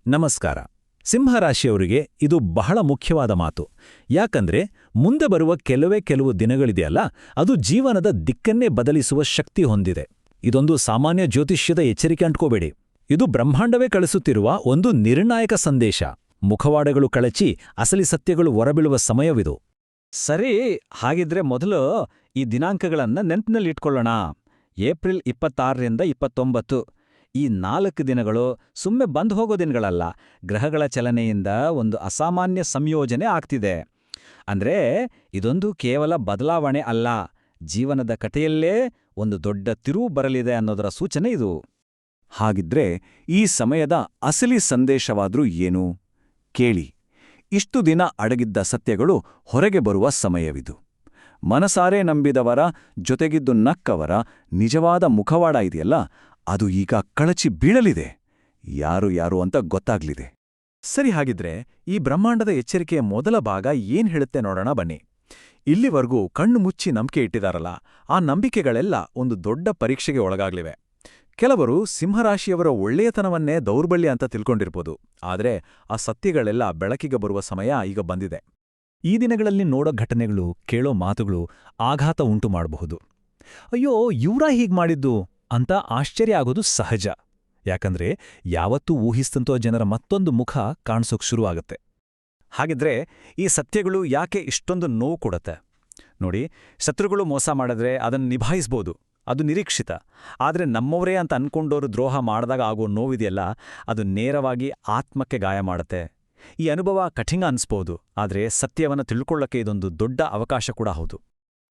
ನಮಸ್ಕಾರ. ಸಿಂಹರಾಶಿಯವರಿಗೆ ಇದು ಬಹಳ ಮುಖ್ಯವಾದ ಮಾತು. ಯಾಕಂದ್ರೆ ಮುಂದೆ ಬರುವ ಕೆಲವು ದಿನಗಳಿದೆಯಲ್ಲ, ಅದು ಜೀವನದ ದಿಕ್ಕನ್ನೇ ಬದಲಿಸುವ ಶಕ್ತಿ ಹೊಂದಿದೆ. ಇದೊಂದು ಸಾಮಾನ್ಯ ಜ್ಯೋತಿಷ್ಯದ ಎಚ್ಚರಿಕೆ ಅಂಟ್ಕೋಬೇಡಿ. ಇದು ಬ್ರಹ್ಮಾಂಡವೇ ಕಳಿಸುತ್ತಿರುವ ಒಂದು ನಿರ್ಣಾಯಕ ಸಂದೇಶ. ಮುಖವಾಡಗಳು ಕಳಚಿ ಅಸಲಿ ಸತ್ಯಗಳು ಹೊರಬೀಳುವ ಸಮಯವಿದು. ಸರಿ, ಹಾಗಿದ್ರೆ ಮೊದಲು ಈ ದಿನಾಂಕಗಳನ್ನ ನೆನಪಿನಲ್ಲಿಟ್ಕೊಳ್ಳೋಣ. ಏಪ್ರಿಲ್ 26ರಿಂದ 29. ಈ 4 ದಿನಗಳು ಸುಮ್ಮನೆ ಬಂದು ಹೋಗೋ ದಿನಗಳಲ್ಲ. ಗ್ರಹಗಳ ಚಲನೆಯಿಂದ ಒಂದು ಅಸಾಮಾನ್ಯ ಸಂಯೋಜನೆ ಆಗ್ತಿದೆ. ಅಂದ್ರೆ ಇದೊಂದು ಕೇವಲ ಬದಲಾವಣೆ ಅಲ್ಲ, ಜೀವನದ ಕಥೆಯಲ್ಲೇ ಒಂದು ದೊಡ್ಡ ತಿರುವು ಬರಲಿದೆ ಅನ್ನೋದರ ಸೂಚನೆ ಇದು. ಹಾಗಿದ್ರೆ ಈ ಸಮಯದ ಅಸಲಿ ಸಂದೇಶವಾದ್ರೂ ಏನು? ಕೇಳಿ, ಇಷ್ಟು ದಿನ ಅಡಗಿದ್ದ ಸತ್ಯಗಳು ಹೊರಗೆ ಬರುವ ಸಮಯವಿದು. ಮನಸಾರೆ ನಂಬಿದವರ ಜೊತೆಗಿದ್ದು ನಕ್ಕವರ ನಿಜವಾದ ಮುಖವಾಡ ಇದೆಯಲ್ಲ, ಅದು ಈಗ ಕಳಚಿ ಬೀಳಲಿದೆ. ಯಾರು ಅಂತ ಗೊತ್ತಾಗ್ಲಿದೆ. ಸರಿ, ಹಾಗಿದ್ರೆ ಈ ಬ್ರಹ್ಮಾಂಡದ ಎಚ್ಚರಿಕೆಯ ಮೊದಲ ಭಾಗ ಏನ್ ಹೇಳುತ್ತೆ ನೋಡೋಣ ಬನ್ನಿ. ಇಲ್ಲಿವರೆಗೂ ಕಣ್ಣು ಮುಚ್ಚಿ ನಂಬಿಕೆ ಇಟ್ಟಿದಾರಲ್ಲ, ಆ ನಂಬಿಕೆಗಳೆಲ್ಲ ಒಂದು ದೊಡ್ಡ ಪರೀಕ್ಷೆಗೆ ಒಳಗಾಗ್ಲಿವೆ. ಕೆಲವರು ಸಿಂಹರಾಶಿಯವರ ಒಳ್ಳೆಯತನವನ್ನೇ ದೌರ್ಬಲ್ಯ ಅಂತ ತಿಳ್ಕೊಂಡಿರ್ಬೋದು. ಆದ್ರೆ ಆ ಸತ್ಯಗಳೆಲ್ಲ ಬೆಳಕಿಗೆ ಬರುವ ಸಮಯ ಈಗ ಬಂದಿದೆ. ಈ ದಿನಗಳಲ್ಲಿ ನೋಡೋ ಘಟನೆಗಳು, ಕೇಳೋ ಮಾತುಗಳು ಆಘಾತ ಉಂಟು ಮಾಡಬಹುದು. ಅಯ್ಯೋ, ಇವ್ರಾ ಹೀಗ್ ಮಾಡಿದ್ದು ಅಂತ ಆಶ್ಚರ್ಯ ಆಗೋದು ಸಹಜ. ಯಾಕಂದ್ರೆ ಯಾವತ್ತೂ ಊಹಿಸ್ತಂತೋ ಜನರ ಮತ್ತೊಂದು ಮುಖ ಕಾಣಿಸೋಕ್ ಶುರು ಆಗತ್ತೆ. ಹಾಗಿದ್ರೆ ಈ ಸತ್ಯಗಳು ಯಾಕೆ ಇಷ್ಟೊಂದು ನೋವು ಕೊಡತ್ತೆ? ನೋಡಿ, ಶತ್ರುಗಳು ಮೋಸ ಮಾಡಿದ್ರೆ ಅದನ್ನು ನಿಭಾಯಿಸ್ಬೋದು, ಅದು ನಿರೀಕ್ಷಿತ. ಆದ್ರೆ ನಮ್ಮವರೇ ಅಂತ ಅನ್ಕೊಂಡೋರು ದ್ರೋಹ ಮಾಡಿದಾಗ ಆಗೋ ನೋವಿದೆಯಲ್ಲ, ಅದು ನೇರವಾಗಿ ಆತ್ಮಕ್ಕೆ ಗಾಯ ಮಾಡುತ್ತೆ. ಈ ಅನುಭವ ಕಠಿಣ ಅನ್ಸ್ಬೋದು, ಆದ್ರೆ ಸತ್ಯವನ್ನು ತಿಳ್ಕೊಳ್ಳಕ್ಕೆ ಇದೊಂದು ದೊಡ್ಡ ಅವಕಾಶ ಕೂಡ ಹೌದು.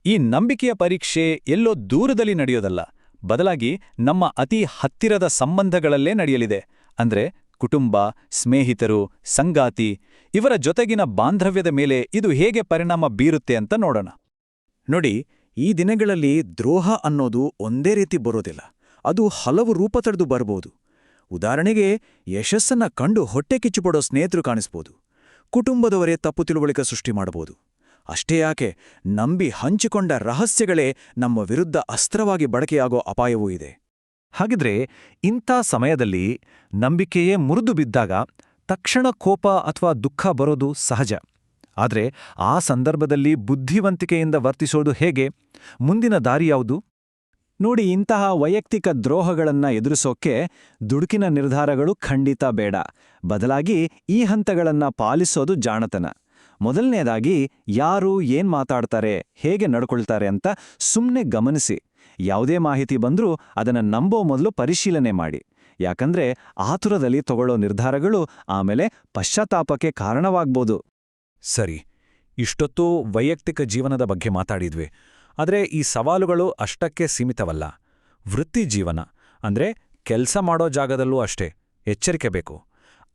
ಈ ನಂಬಿಕೆಯ ಪರೀಕ್ಷೆ ಎಲ್ಲೋ ದೂರದಲ್ಲಿ ನಡೆಯೋದಲ್ಲ, ಬದಲಾಗಿ ನಮ್ಮ ಅತಿ ಹತ್ತಿರದ ಸಂಬಂಧಗಳಲ್ಲೇ ನಡೆಯಲಿದೆ. ಅಂದ್ರೆ ಕುಟುಂಬ, ಸ್ನೇಹಿತರು, ಸಂಗಾತಿ ಇವರ ಜೊತೆಗಿನ ಬಾಂಧವ್ಯದ ಮೇಲೆ ಇದು ಹೇಗೆ ಪರಿಣಾಮ ಬೀರುತ್ತೆ ಅಂತ ನೋಡೋಣ. ನೋಡಿ, ಈ ದಿನಗಳಲ್ಲಿ ದ್ರೋಹ ಅನ್ನೋದು ಒಂದೇ ರೀತಿ ಬರೋದಿಲ್ಲ. ಅದು ಹಲವು ರೂಪ ತಡೆದು ಬರ್ಬೋದು. ಉದಾಹರಣೆಗೆ, ಯಶಸ್ಸನ್ನ ಕಂಡು ಹೊಟ್ಟೆ ಕಿಚ್ಚುಪಡೋ ಸ್ನೇಹಿತರು ಕಾಣಿಸ್ಬೋದು. ಕುಟುಂಬದವರೇ ತಪ್ಪು ತಿಳುವಳಿಕೆ ಸೃಷ್ಟಿ ಮಾಡಬಹುದು. ಅಷ್ಟೇ ಯಾಕೆ, ನಂಬಿ ಹಂಚಿಕೊಂಡ ರಹಸ್ಯಗಳೇ ನಮ್ಮ ವಿರುದ್ಧ ಅಸ್ತ್ರವಾಗಿ ಬಳಕೆಯಾಗೋ ಅಪಾಯವೂ ಇದೆ. ಹಾಗಿದ್ರೆ ಇಂಥ ಸಮಯದಲ್ಲಿ ನಂಬಿಕೆಯೇ ಮುರಿದು ಬಿದ್ದಾಗ ತಕ್ಷಣ ಕೋಪ ಅಥವಾ ದುಃಖ ಬರೋದು ಸಹಜ. ಆದ್ರೆ ಆ ಸಂದರ್ಭದಲ್ಲಿ ಬುದ್ಧಿವಂತಿಕೆಯಿಂದ ವರ್ತಿಸೋದು ಹೇಗೆ? ಮುಂದಿನ ದಾರಿ ಯಾವುದು? ನೋಡಿ, ಇಂತಹ ವೈಯಕ್ತಿಕ ದ್ರೋಹಗಳನ್ನ ಎದುರಿಸೋಕೆ ದುಡುಕಿನ ನಿರ್ಧಾರಗಳು ಖಂಡಿತ ಬೇಡ. ಬದಲಾಗಿ ಈ ಹಂತಗಳನ್ನ ಪಾಲಿಸೋದು ಜಾಣತನ. ಮೊದಲನೇದಾಗಿ, ಯಾರು ಏನ್ ಮಾತಾಡ್ತಾರೆ, ಹೇಗೆ ನಡ್ಕೊಳ್ತಾರೆ ಅಂತ ಸುಮ್ನೆ ಗಮನಿಸಿ. ಯಾವುದೇ ಮಾಹಿತಿ ಬಂದ್ರೂ ಅದನ್ನ ನಂಬೋ ಮೊದಲು ಪರಿಶೀಲನೆ ಮಾಡಿ. ಯಾಕಂದ್ರೆ ಆತುರದಲ್ಲಿ ತಗೊಳ್ಳೋ ನಿರ್ಧಾರಗಳು ಆಮೇಲೆ ಪಶ್ಚಾತ್ತಾಪಕ್ಕೆ ಕಾರಣವಾಗ್ಬೋದು. ಸರಿ, ಇಷ್ಟೊತ್ತು ವೈಯಕ್ತಿಕ ಜೀವನದ ಬಗ್ಗೆ ಮಾತಾಡಿದ್ವಿ. ಆದ್ರೆ ಈ ಸವಾಲುಗಳು ಅಷ್ಟಕ್ಕೆ ಸೀಮಿತವಲ್ಲ. ವೃತ್ತಿ ಜೀವನ ಅಂದ್ರೆ ಕೆಲ್ಸ ಮಾಡೋ ಜಾಗದಲ್ಲೂ ಅಷ್ಟೇ ಎಚ್ಚರಿಕೆ ಬೇಕು.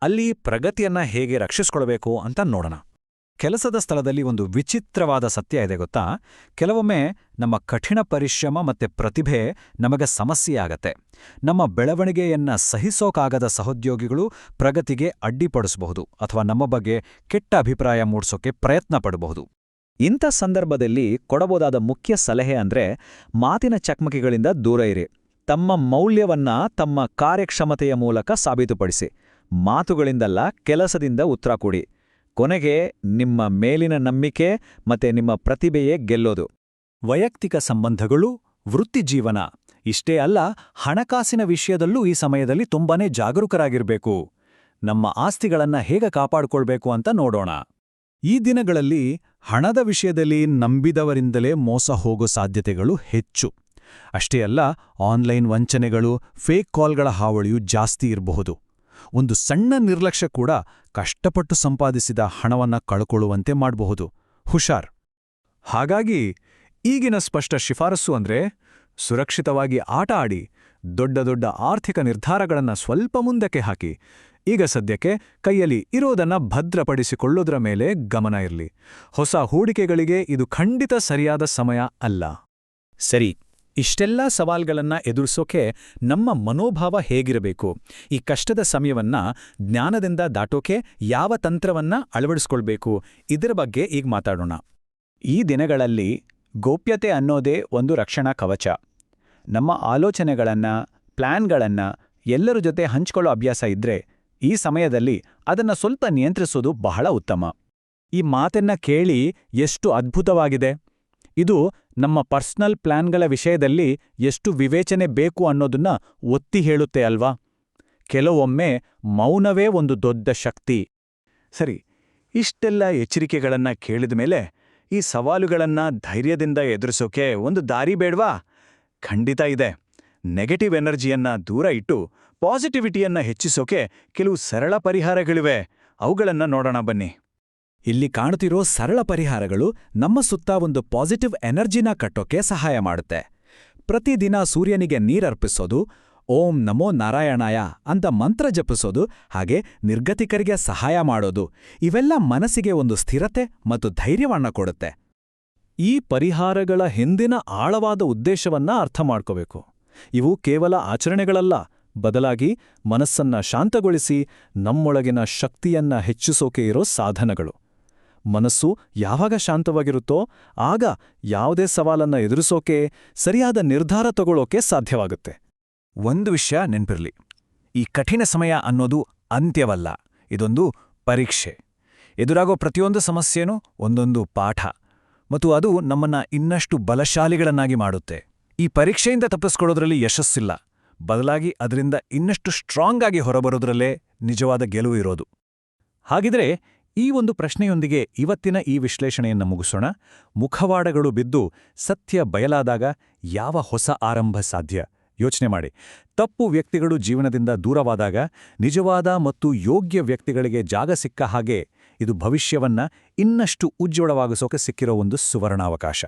ಅಲ್ಲಿ ಪ್ರಗತಿಯನ್ನ ಹೇಗೆ ರಕ್ಷಿಸ್ಕೊಳ್ಬೇಕು ಅಂತ ನೋಡೋಣ. ಕೆಲಸದ ಸ್ಥಳದಲ್ಲಿ ಒಂದು ವಿಚಿತ್ರವಾದ ಸತ್ಯ ಇದೆ ಗೊತ್ತಾ? ಕೆಲವೊಮ್ಮೆ ನಮ್ಮ ಕಠಿಣ ಪರಿಶ್ರಮ ಮತ್ತೆ ಪ್ರತಿಭೆ ನಮಗೆ ಸಮಸ್ಯೆಯಾಗತ್ತೆ. ನಮ್ಮ ಬೆಳವಣಿಗೆಯನ್ನ ಸಹಿಸೋಕಾಗದ ಸಹೋದ್ಯೋಗಿಗಳು ಪ್ರಗತಿಗೆ ಅಡ್ಡಿಪಡಿಸಬಹುದು ಅಥವಾ ನಮ್ಮ ಬಗ್ಗೆ ಕೆಟ್ಟ ಅಭಿಪ್ರಾಯ ಮೂಡಿಸೋಕೆ ಪ್ರಯತ್ನ ಪಡಬಹುದು. ಇಂಥ ಸಂದರ್ಭದಲ್ಲಿ ಕೊಡಬಹುದಾದ ಮುಖ್ಯ ಸಲಹೆ ಅಂದ್ರೆ, ಮಾತಿನ ಚಕಮಕಿಗಳಿಂದ ದೂರ ಇರಿ. ತಮ್ಮ ಮೌಲ್ಯವನ್ನ ತಮ್ಮ ಕಾರ್ಯಕ್ಷಮತೆಯ ಮೂಲಕ ಸಾಬೀತುಪಡಿಸಿ. ಮಾತುಗಳಿಂದಲ್ಲ, ಕೆಲಸದಿಂದ ಉತ್ತರ ಕೊಡಿ. ಕೊನೆಗೆ ನಿಮ್ಮ ಮೇಲಿನ ನಂಬಿಕೆ ಮತ್ತೆ ನಿಮ್ಮ ಪ್ರತಿಭೆಯೇ ಗೆಲ್ಲೋದು. ವೈಯಕ್ತಿಕ ಸಂಬಂಧಗಳು, ವೃತ್ತಿಜೀವನ ಇಷ್ಟೇ ಅಲ್ಲ, ಹಣಕಾಸಿನ ವಿಷಯದಲ್ಲೂ ಈ ಸಮಯದಲ್ಲಿ ತುಂಬಾನೇ ಜಾಗರೂಕರಾಗಿರ್ಬೇಕು. ನಮ್ಮ ಆಸ್ತಿಗಳನ್ನ ಹೇಗೆ ಕಾಪಾಡಿಕೊಳ್ಬೇಕು ಅಂತ ನೋಡೋಣ. ಈ ದಿನಗಳಲ್ಲಿ ಹಣದ ವಿಷಯದಲ್ಲಿ ನಂಬಿದವರಿಂದಲೇ ಮೋಸ ಹೋಗೋ ಸಾಧ್ಯತೆಗಳು ಹೆಚ್ಚು. ಅಷ್ಟೇ ಅಲ್ಲ, ಆನ್ಲೈನ್ ವಂಚನೆಗಳು, ಫೇಕ್ ಕಾಲ್ಗಳ ಹಾವಳಿಯೂ ಜಾಸ್ತಿ ಇರಬಹುದು. ಒಂದು ಸಣ್ಣ ನಿರ್ಲಕ್ಷ್ಯ ಕೂಡ ಕಷ್ಟಪಟ್ಟು ಸಂಪಾದಿಸಿದ ಹಣವನ್ನ ಕಳ್ಕೊಳ್ಳುವಂತೆ ಮಾಡಬಹುದು. ಹುಷಾರ್. ಹಾಗಾಗಿ ಈಗಿನ ಸ್ಪಷ್ಟ ಶಿಫಾರಸ್ಸು ಅಂದ್ರೆ, ಸುರಕ್ಷಿತವಾಗಿ ಆಟ ಆಡಿ, ದೊಡ್ಡ ಆರ್ಥಿಕ ನಿರ್ಧಾರಗಳನ್ನ ಸ್ವಲ್ಪ ಮುಂದಕ್ಕೆ ಹಾಕಿ. ಈಗ ಸದ್ಯಕ್ಕೆ ಕೈಯಲ್ಲಿ ಇರೋದನ್ನ ಭದ್ರಪಡಿಸಿಕೊಳ್ಳೋದ್ರ ಮೇಲೆ ಗಮನ ಇರಲಿ. ಹೊಸ ಹೂಡಿಕೆಗಳಿಗೆ ಇದು ಖಂಡಿತ ಸರಿಯಾದ ಸಮಯ ಅಲ್ಲ. ಸರಿ, ಇಷ್ಟೆಲ್ಲ ಸವಾಲ್ಗಳನ್ನ ಎದುರಿಸೋಕೆ ನಮ್ಮ ಮನೋಭಾವ ಹೇಗಿರಬೇಕು? ಈ ಕಷ್ಟದ ಸಮಯವನ್ನ ಜ್ಞಾನದಿಂದ ದಾಟೋಕೆ ಯಾವ ತಂತ್ರವನ್ನ ಅಳವಡಿಸ್ಕೊಳ್ಬೇಕು? ಇದರ ಬಗ್ಗೆ ಈಗ ಮಾತಾಡೋಣ. ಈ ದಿನಗಳಲ್ಲಿ ಗೋಪ್ಯತೆ ಅನ್ನೋದೇ ಒಂದು ರಕ್ಷಣಾ ಕವಚ. ನಮ್ಮ ಆಲೋಚನೆಗಳನ್ನ, ಪ್ಲಾನ್ಗಳನ್ನ ಎಲ್ಲರ ಜೊತೆ ಹಂಚ್ಕೊಳ್ಳೋ ಅಭ್ಯಾಸ ಇದ್ರೆ ಈ ಸಮಯದಲ್ಲಿ ಅದನ್ನ ಸ್ವಲ್ಪ ನಿಯಂತ್ರಿಸೋದು ಬಹಳ ಉತ್ತಮ. ಈ ಮಾತನ್ನ ಕೇಳಿ ಎಷ್ಟು ಅದ್ಭುತವಾಗಿದೆ. ಇದು ನಮ್ಮ ಪರ್ಸನಲ್ ಪ್ಲಾನ್ಗಳ ವಿಷಯದಲ್ಲಿ ಎಷ್ಟು ವಿವೇಚನೆ ಬೇಕು ಅನ್ನೋದನ್ನ ಒತ್ತಿ ಹೇಳುತ್ತೆ ಅಲ್ವಾ? ಕೆಲವೊಮ್ಮೆ ಮೌನವೇ ಒಂದು ದೊಡ್ಡ ಶಕ್ತಿ. ಸರಿ, ಇಷ್ಟೆಲ್ಲ ಎಚ್ಚರಿಕೆಗಳನ್ನ ಕೇಳಿದ ಮೇಲೆ ಈ ಸವಾಲುಗಳನ್ನ ಧೈರ್ಯದಿಂದ ಎದುರಿಸೋಕೆ ಒಂದು ದಾರಿ ಬೇಡ್ವಾ? ಖಂಡಿತ ಇದೆ. ನೆಗೆಟಿವ್ ಎನರ್ಜಿಯನ್ನ ದೂರ ಇಟ್ಟು ಪಾಸಿಟಿವಿಟಿಯನ್ನ ಹೆಚ್ಚಿಸೋಕೆ ಕೆಲವು ಸರಳ ಪರಿಹಾರಗಳಿವೆ. ಅವುಗಳನ್ನ ನೋಡೋಣ ಬನ್ನಿ. ಇಲ್ಲಿ ಕಾಣುತ್ತಿರೋ ಸರಳ ಪರಿಹಾರಗಳು ನಮ್ಮ ಸುತ್ತ ಒಂದು ಪಾಸಿಟಿವ್ ಎನರ್ಜಿನ ಕಟ್ಟೋಕೆ ಸಹಾಯ ಮಾಡುತ್ತೆ. ಪ್ರತಿದಿನ ಸೂರ್ಯನಿಗೆ ನೀರರ್ಪಿಸೋದು, ಓಂ ನಮೋ ನಾರಾಯಣಾಯ ಅಂತ ಮಂತ್ರ ಜಪಿಸೋದು, ಹಾಗೆ ನಿರ್ಗತಿಕರಿಗೆ ಸಹಾಯ ಮಾಡೋದು, ಇವೆಲ್ಲ ಮನಸ್ಸಿಗೆ ಒಂದು ಸ್ಥಿರತೆ ಮತ್ತು ಧೈರ್ಯವನ್ನ ಕೊಡುತ್ತೆ. ಈ ಪರಿಹಾರಗಳ ಹಿಂದಿನ ಆಳವಾದ ಉದ್ದೇಶವನ್ನ ಅರ್ಥ ಮಾಡ್ಕೋಬೇಕು. ಇವು ಕೇವಲ ಆಚರಣೆಗಳಲ್ಲ, ಬದಲಾಗಿ ಮನಸ್ಸನ್ನ ಶಾಂತಗೊಳಿಸಿ ನಮ್ಮೊಳಗಿನ ಶಕ್ತಿಯನ್ನ ಹೆಚ್ಚಿಸೋಕೆ ಇರೋ ಸಾಧನಗಳು. ಮನಸ್ಸು ಯಾವಾಗ ಶಾಂತವಾಗಿರುತ್ತೋ ಆಗ ಯಾವುದೇ ಸವಾಲನ್ನ ಎದುರಿಸೋಕೆ, ಸರಿಯಾದ ನಿರ್ಧಾರ ತಗೊಳ್ಳೋಕೆ ಸಾಧ್ಯವಾಗುತ್ತೆ. ಒಂದು ವಿಷಯ ನೆನ್ಪಿರ್ಲಿ, ಈ ಕಠಿಣ ಸಮಯ ಅನ್ನೋದು ಅಂತ್ಯವಲ್ಲ, ಇದೊಂದು ಪರೀಕ್ಷೆ. ಎದುರಾಗೋ ಪ್ರತಿಯೊಂದು ಸಮಸ್ಯೆನೂ ಒಂದೊಂದು ಪಾಠ, ಮತ್ತು ಅದು ನಮ್ಮನ್ನ ಇನ್ನಷ್ಟು ಬಲಶಾಲಿಗಳನ್ನಾಗಿ ಮಾಡುತ್ತೆ. ಈ ಪರೀಕ್ಷೆಯಿಂದ ತಪ್ಪಿಸ್ಕೊಳ್ಳೋದ್ರಲ್ಲಿ ಯಶಸ್ಸಿಲ್ಲ, ಬದಲಾಗಿ ಅದರಿಂದ ಇನ್ನಷ್ಟು ಸ್ಟ್ರಾಂಗ್ ಆಗಿ ಹೊರಬರೋದ್ರಲ್ಲೇ ನಿಜವಾದ ಗೆಲುವು ಇರೋದು. ಹಾಗಿದ್ರೆ ಈ ಒಂದು ಪ್ರಶ್ನೆಯೊಂದಿಗೆ ಇವತ್ತಿನ ಈ ವಿಶ್ಲೇಷಣೆಯನ್ನು ಮುಗಿಸೋಣ. ಮುಖವಾಡಗಳು ಬಿದ್ದು ಸತ್ಯ ಬಯಲಾದಾಗ ಯಾವ ಹೊಸ ಆರಂಭ ಸಾಧ್ಯ? ಯೋಚನೆ ಮಾಡಿ. ತಪ್ಪು ವ್ಯಕ್ತಿಗಳು ಜೀವನದಿಂದ ದೂರವಾದಾಗ ನಿಜವಾದ ಮತ್ತು ಯೋಗ್ಯ ವ್ಯಕ್ತಿಗಳಿಗೆ ಜಾಗ ಸಿಕ್ಕ ಹಾಗೆ ಇದು ಭವಿಷ್ಯವನ್ನ ಇನ್ನಷ್ಟು ಉಜ್ವಲವಾಗಿಸೋಕೆ ಸಿಕ್ಕಿರೋ ಒಂದು ಸುವರ್ಣಾವಕಾಶ.